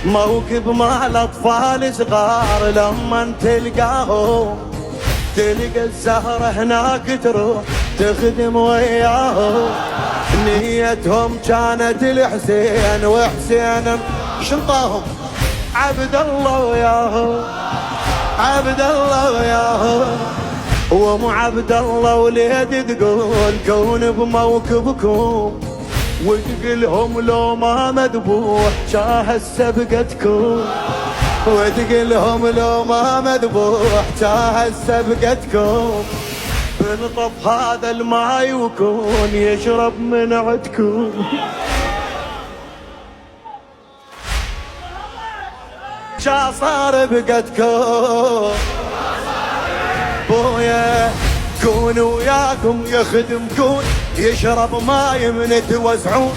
موكب مع الاطفال صغار لما تلقاهم، تلقى الزهرة هناك تروح تخدم وياهم. نيتهم كانت الحسين وحسين شنطاهم، عبد الله وياهم، عبد الله وياهم. ومو عبد الله وليد تقول كون بموكبكم، وتقلهم لو ما مذبوح جاهز سبقتكم، وتقلهم لو ما مذبوح جاهز سبقتكم. بنطف هذا الماي وكون يشرب من عدكم. شا صار بقتكم بويا، كون وياكم يخدم كون يشرب ماي من توزعون.